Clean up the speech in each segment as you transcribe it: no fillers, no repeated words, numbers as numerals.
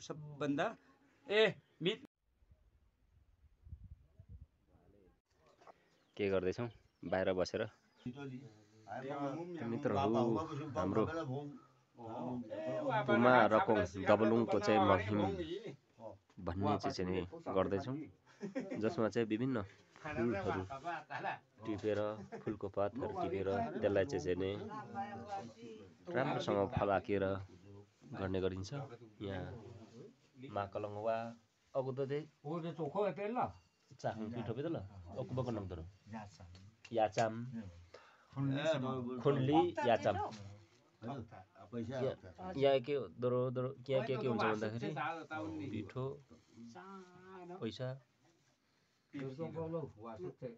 सबभन्दा के गर्दैछौँ बाहिर बसेर मित्रहरू हाम्रो पुमा रकोङ दबलुङको चाहिँ मघिम भन्ने चाहिँ गर्दैछौँ जसमा चाहिँ विभिन्न फुलहरू टिपेर फुलको पातहरू टिपेर त्यसलाई चाहिँ राम्रोसँग फलाकेर गर्ने गरिन्छ यहाँ माकलङ वा अगुदे चाखङ पिठो बेदल अकुबको नङदरो याचाम खुन्ली याचाम यहाँ के दरो दरो यहाँ के हुन्छ भन्दाखेरि पिठो पैसा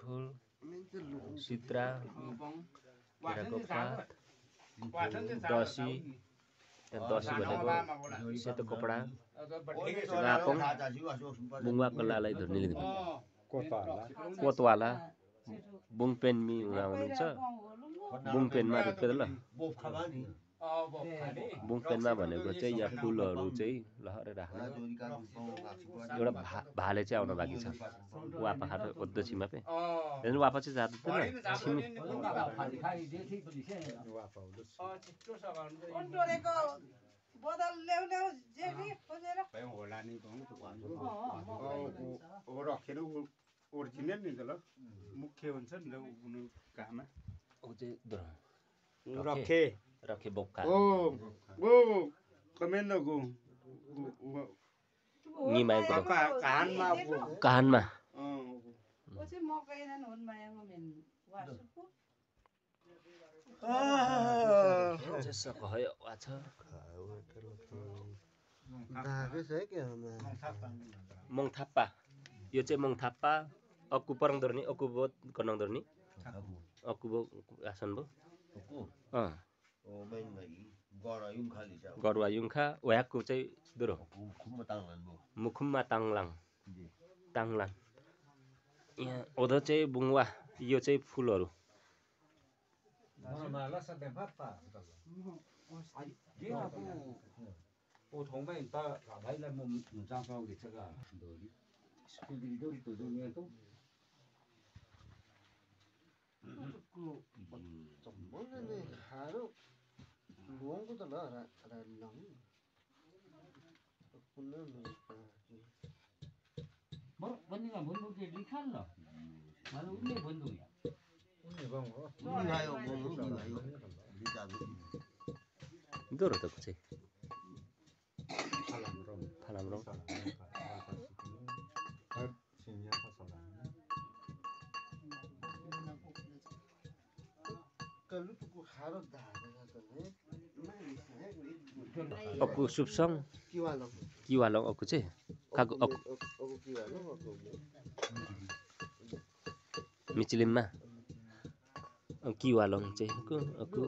फुल सिद्रा केराको पात दसी दसी भनेको सेतो कपडा गापङ बुङ्वाको लालाई धुर्ने कोतवाला बुङपेनमी हुनुहुन्छ बुङपेनमा रुप्पे ल बुङपेनमा भनेको चाहिँ यहाँ फुलहरू चाहिँ लहरै राख्ने एउटा भाले चाहिँ आउन बाँकी छ वापा खाएर ओद्दो छिमा पे वापा चाहिँ जाँदैन छिमी बदल ल्याउ जेठी खोजेर होला नि रखेर ओरिजिनल नि त ल मुख्य हुन्छ नि उनी काममा ओ चाहिँ रखे रखे बोक्का ओ कमेन्ड गो नि माइको कानमा कानमा ओ चाहिँ मकैनन हुन मायामा मेन वासुको जसो भयो वाछ मङथाप्पा यो चाहिँ मङथाप्पा अक्कु परङदर्नी अक्कु बोध कर्नङदर्नी अक्कु बो आसन बो गरुवा युङखा व्याकको चाहिँ दुरो मुखुममा ताङलाङ ताङलाङ यहाँ ओधो चाहिँ बुङवा यो चाहिँ फुलहरू दोरो त चाहिँ फालामरङ अक्कु सुपसङ किवालङ अक्कु चाहिँ कागु अक्कु मिचिलिममा किवालङ चाहिँ अक्कु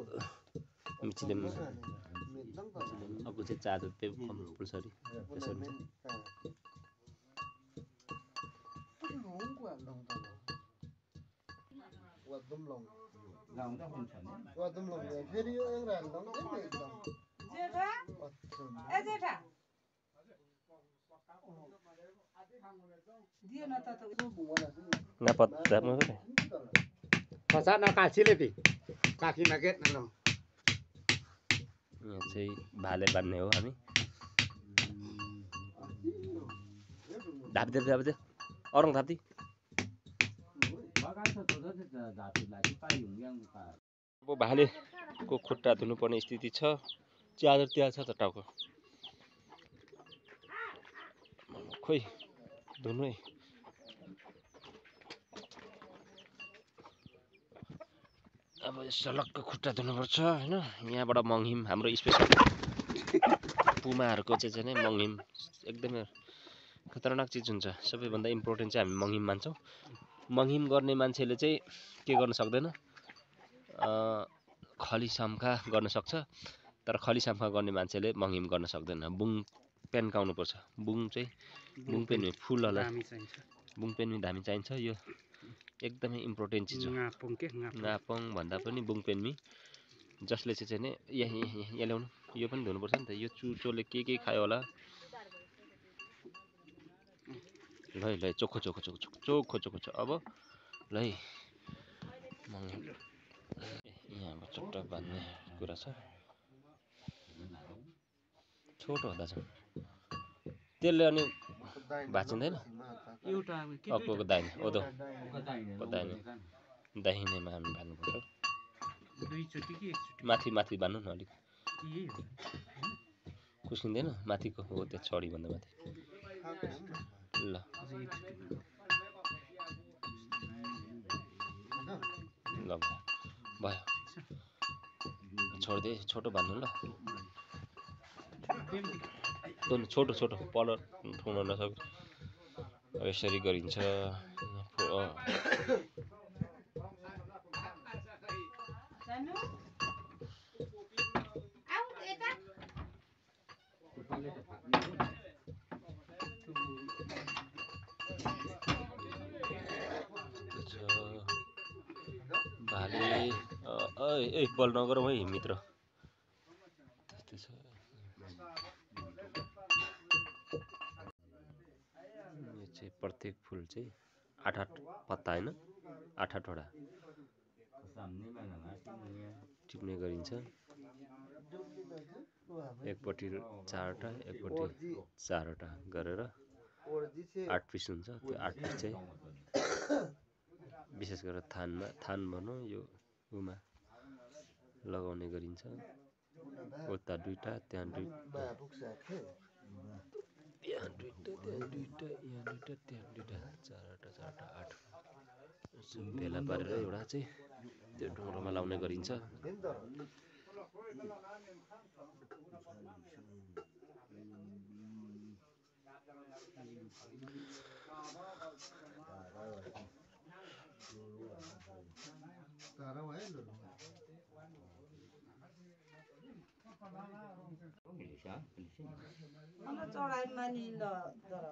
मिचिलिममा अक्कु चाहिँ चादो पे कम्पलसरी त्यसरी जेठा दियो न त नापत जानु रे फसा न काछीले पि काखी नगेट न यहाँ चाहिँ भाले बान्ने हो हामी धापी अरङ थाप्ती अब भालेको खुट्टा धुनुपर्ने स्थिति छ च्यादर त्यहाँ छ त टाउको खोइ धुनु है अब सलक्क खुट्टा धुनुपर्छ होइन यहाँबाट मङहिम हाम्रो स्पेसल पुमाहरूको चाहिँ नै मङहिम एकदमै खतरनाक चिज हुन्छ सबैभन्दा इम्पोर्टेन्ट चाहिँ हामी मङहिम मान्छौँ मङहिम गर्ने मान्छेले चाहिँ के गर्न सक्दैन खली साम्खा गर्न सक्छ तर खली साम्खा गर्ने मान्छेले मङहिम गर्न सक्दैन बुङ पेन्काउनु पर्छ बुङ पेन फुलहरूलाई बुङ पेन धामी चाहिन्छ यो एकदमै इम्पोर्टेन्ट चिज हो। नापङ भन्दा पनि बुङ पेन्मी जसले चाहिँ नि यहाँ ल्याउनु यो पनि धुनुपर्छ नि त यो चुचोले के खायो होला ल है चोखो छ अब ल है यहाँ चट्ट बाँध्ने कुरा छ छोटो हुँदा छ त्यसले अनि भाँचिँदैन अक्को दाहिने ओदोको दाहिनेमा हामी बाँध्नुपर्छ माथि बाँध्नु न अलिक कुस्किँदैन माथिको हो त्यो छडीभन्दा माथि ल ल भयो छोड्दै छोटो बाँध्नु ल छोटो पलर ठुलो नसक्छ यसरी गरिन्छ भाले ए बल नगरौँ है मित्र त्यस्तै छ यो चाहिँ प्रत्येक फुल चाहिँ 8 पत्ता हैन 8 वटा टिप्ने गरिन्छ एकपट्टि 4वटा एकपट्टि 4वटा गरेर 8 पिस हुन्छ त्यो 8 पिस चाहिँ विशेष गरेर थान भनौँ यो उमा लगाउने गरिन्छ उता 2टा त्यहाँ 2टा यहाँ 2टा त्यहाँ 2टा यहाँ 2टा त्यहाँ 2टा 4वटा 8 भेला पारेर एउटा चाहिँ त्यो ढुङ्ग्रोमा लाउने गरिन्छ चढाइमा नि ल तर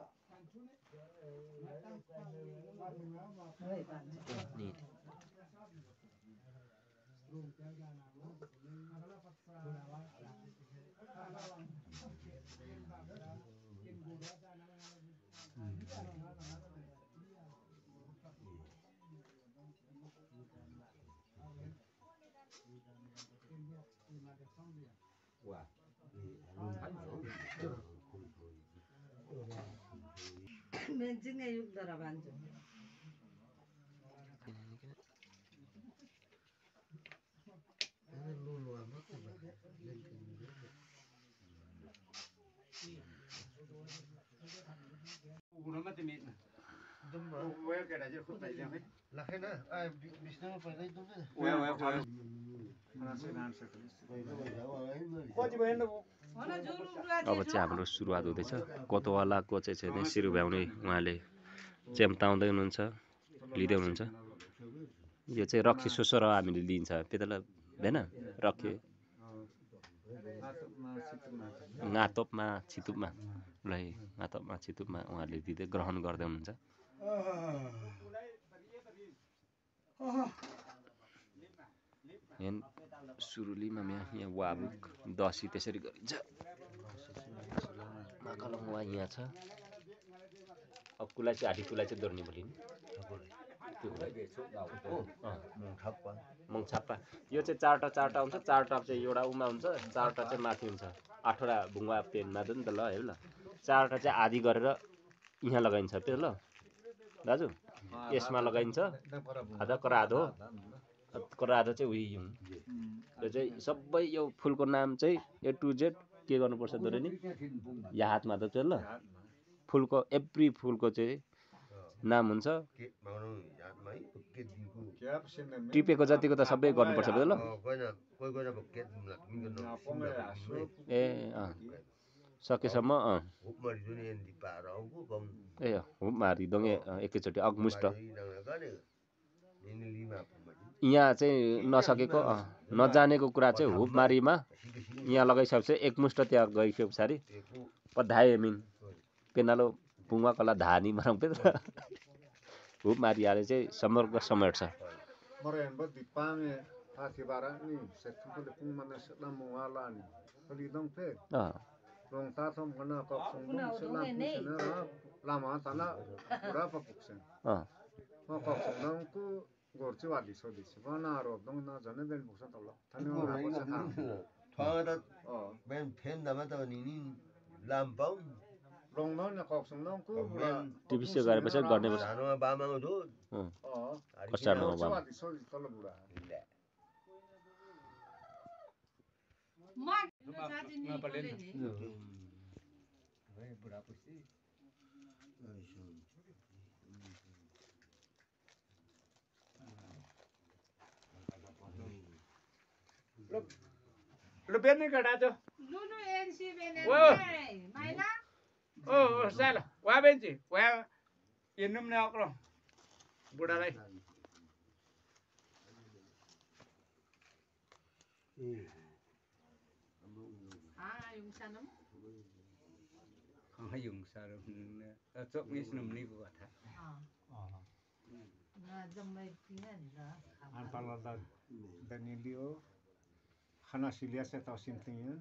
मेन्चिङ युग दरा भान्छु उनमा तिमी अब चाहिँ हाम्रो सुरुवात हुँदैछ कोतवालाको चाहिँ सिरु भ्याउने उहाँले चेम्ताउँदै हुनुहुन्छ लिँदै हुनुहुन्छ यो चाहिँ रक्सी सोसो र हामीले लिन्छ त्यतिबेला हैन रक्सी नातोपमा छितुपमा ल नातोपमा छितुपमा उहाँले दिँदै ग्रहण गर्दै हुनुहुन्छ सुरुलीमा यहाँ वाबुक दसी त्यसरी गरिन्छ माकालङ वा यहाँ छ अब कुला चाहिँ हाडी कुला चाहिँ दोर्नी बोलिन् मङछाप्पा यो चाहिँ 4वटा हुन्छ 4वटा चाहिँ एउटा उमा हुन्छ 4वटा चाहिँ माथि हुन्छ 8वटा भुङ्गा पेनमा नि त ल हेर ल 4वटा चाहिँ आधी गरेर यहाँ लगाइन्छ त्यो ल दाजु यसमा लगाइन्छ आधा कराधो चाहिँ उही यो चाहिँ सबै यो फुलको नाम चाहिँ A to Z के गर्नुपर्छ दोरेनी या हातमा त ल फुलको एभ्री फुलको चाहिँ नाम हुन्छ टिपेको जतिको त सबै गर्नुपर्छ ल ए सकेसम्म ए हुप मारिदोङे एकैचोटि अगमुष्ट यहाँ चाहिँ नसकेको नजानेको कुरा चाहिँ हुपमारीमा यहाँ लगाइसकेपछि एकमुष्ट त्यहाँ गइसके पछाडि पधाए मिन पेनालो पुङ्गा कला धानी मारौँ पे हुपमारी हाले चाहिँ समग्र समेट्छ Akibara ni sekali pun mana sedang mengalah ni. Kali dong pe. à Long ta thom kana kok song dong selam pun sana lama tanah berapa puksen. à Kok song dong ku gorci wadi so di. Mana rob dong na jane ben puksen tolak. Tani orang apa sih? thoa bên thêm đam tao ni làm bóng Long dong ni kok song dong ku bulan. TV गरेपछि गर्ने पर्छ सानोमा बामामा धो कस्टार्डमा gorci बाम wadi so di tolak bulan. mak saji ni boleh ni berapa sih Lu bên này cả đã chưa? lulu en si benen Wow. mai na Sao là? Qua bên chị, qua yên năm nào rồi. Buddha đây. yung sanam Không hay dùng sao đâu. Chốt nghĩ nằm đi của thà. na jamai pinan da Antara dan Indio, karena silia saya tahu sintingnya.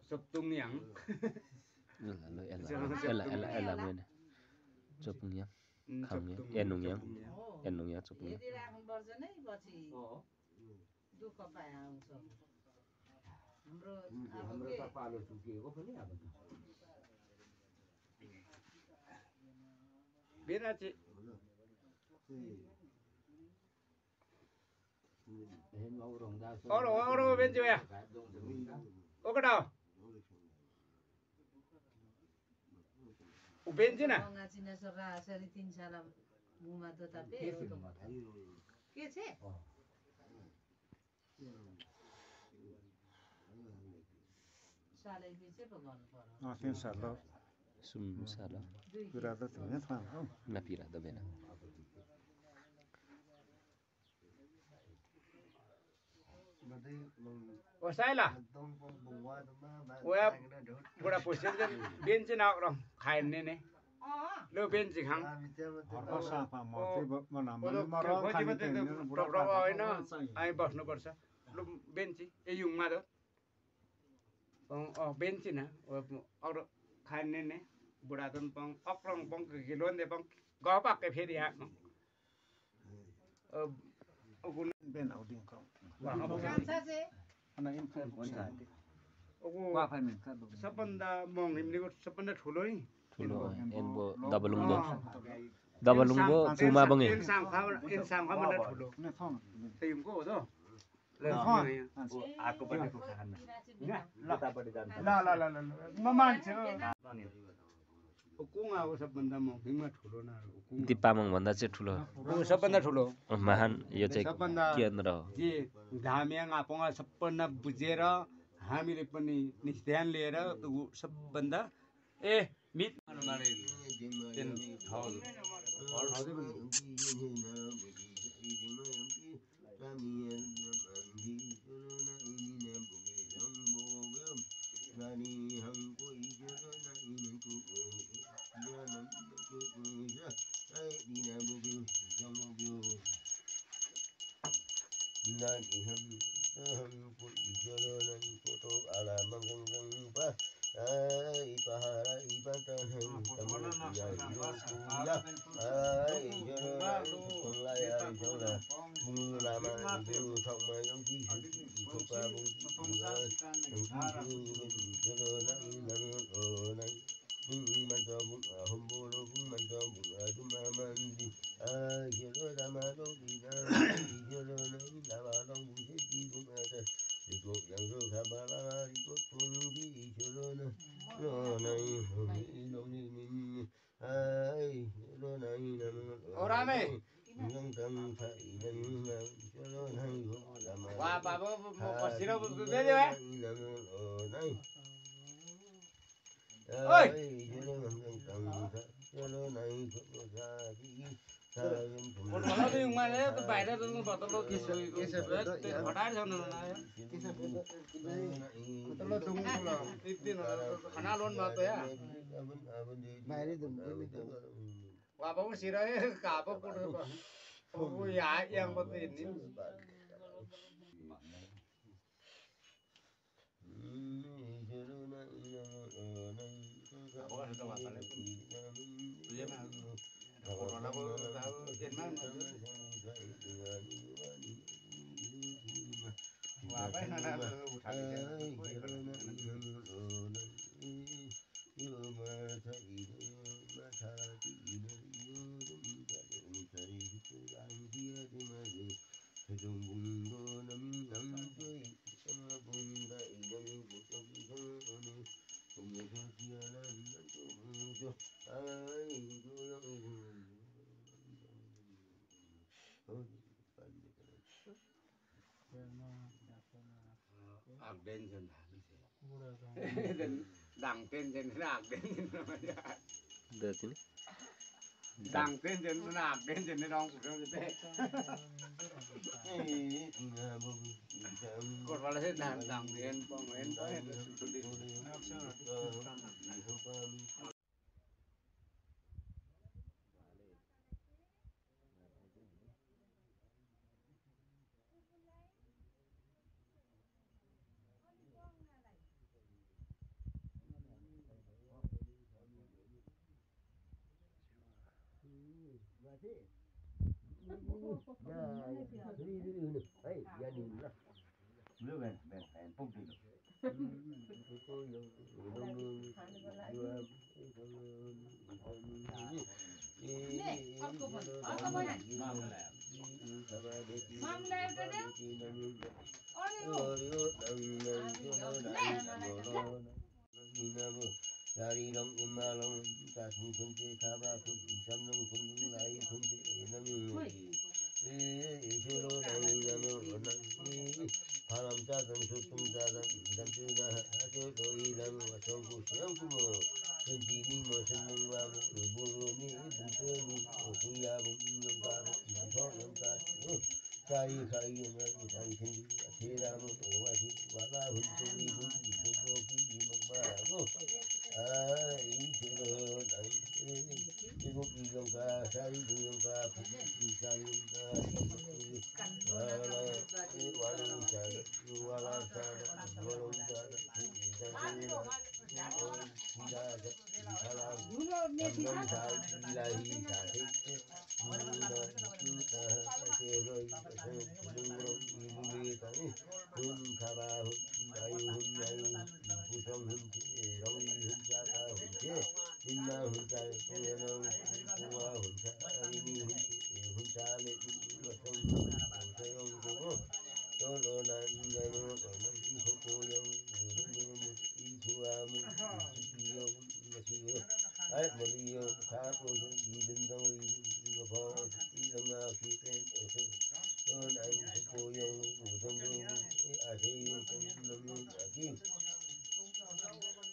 Chốt tung nhang. एला मैले चोपुङ यहाँ खाम यहाँ एनुङ यहाँ एनुङ यहाँ चोपुङ यहाँ यदि राख्नु पर्छ नै पछि दुःख पाए आउँछ हाम्रो अब के Biết là chị. Ô đồ bên chị à? Ô cái đâu? Ô bên chứ nè. ngajinya sora seri 3 साल मुमा त तापे के छ सालै बिचे पो गर्नु पर्यो Tin salah, सुम साला berada tu ni faham. नापिरा त बेना Ô sai là? Ủa bữa buổi sáng bên chứ nào rồi? Khai nên này. Lưu bên chị hằng. Orang siapa mau tiba mana Ô mana đồ marah có kan gì itu. mà rọc rọc rồi nó. Ai bật nó bật sao? Lúc bên chị, ai dùng mà đó. Bên chị nè. Ở đó khai nên này. Bữa đó tuần bông ốc rong bông cái luôn để bông gõ bạc cái phía đi ạ. Ông Ben audin kau. कान्छ चाहिँ Anak influence. Wah, सबभन्दा महँगो हिम्लेको सबभन्दा ठुलो है ठुलो एन्बो दबलुङबो दबलुङबो पुमा बङे भन्दा ठुलो Ni faham. हिमको हो त Aku pada kusahan ल मान्छे कुङाको सबभन्दा महँगो हिममा ठुलो न दिपामङ भन्दा चाहिँ ठुलो सबभन्दा ठुलो महान यो चाहिँ सबभन्दा केन्द्र हो जे धाम्याङ आपोङा सबभन्दा बुझेर हामीले पनि ध्यान लिएर सबभन्दा मित Wah, Papa, pasiro bebe ya. Oi. Kalau tu yang mana tu bayar tu botol lo kisah hadaar sana na. Botol lo tunggu lah. Itu खाना लोन बात ya. Bayar tu. Wah, Papa sirah kapa pun. ôi ai em có tiền nín Arden đằng tên trên nó Arden Được chứ. đằng tên trên nó Arden trên nó đong của nó thế còn vào là thế đằng tên phong lên tới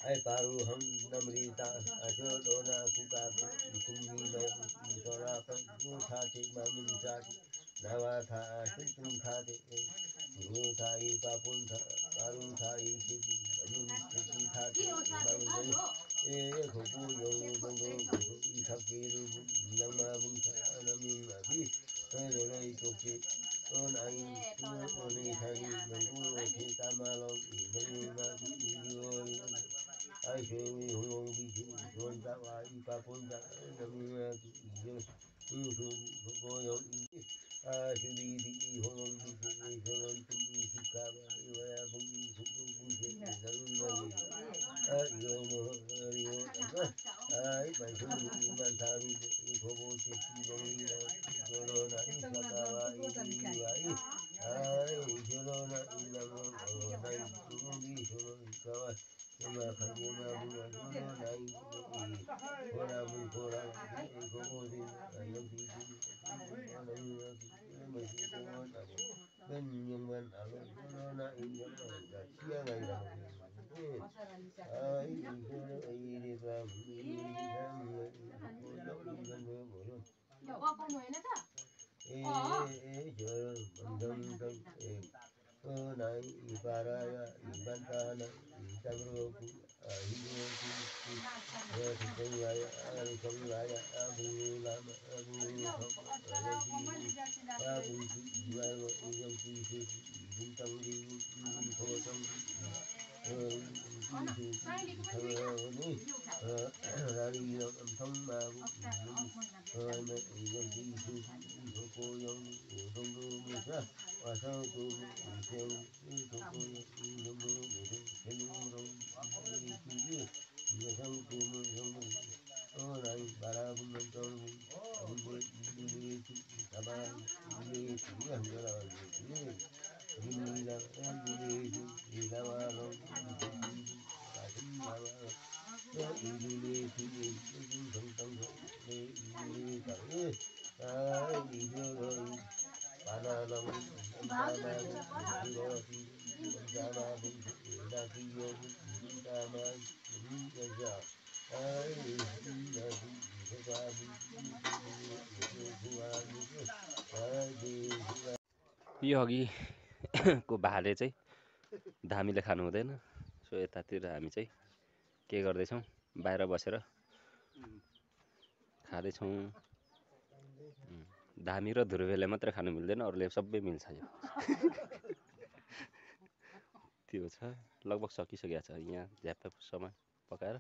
ai paru hum namrita ajo dona kukapu kunni me sora pa tha ti mamun cha nawa tha tum tha ti ru tha I papun tha paru tha I ti mamun ti tha ti mamun e ko ku yo dong do I tha ki ru yang ma bun tha namun abi ro ro I to ki on ai no ni tha ni nang ku ki ta ma lo namun ma yo ai chơi hùng hùng đi chơi rồi ra ngoài đi pa pon ra nằm giờ yêu thương cô yêu chơi đi đi hùng hùng đi chơi rồi tum đi chơi cả ba yêu ya bung chơi nằm này yêu mơ ai bài thơ man thang cô bố chơi đi bông đi rồi na đi sa ta ba đi ai rồi na đi nằm này tum đi rồi cả ma khandi ma bu ma no dai ora bu ora ko bo di ayam di ma si ko na ben nyung ben alo no na in ya da sia ngai da ai ko ai ri ba ni ham ko yo ni ben bo yo jo mandam dam nai ibaraya ibantana itamro यो अघि को भाले चाहिँ धामीले खानु हुँदैन। So यतातिर हामी चाहिँ के गर्दैछौँ, बाहिर बसेर खाँदैछौँ। धामी र धुर्वेले मात्रै खानु मिल्दैन, अरूले सबै मिल्छ। यो त्यो छ, लगभग सकिसकेको छ यहाँ झ्याप्प सामान पकाएर।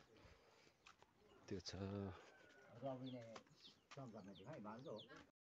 त्यो छ।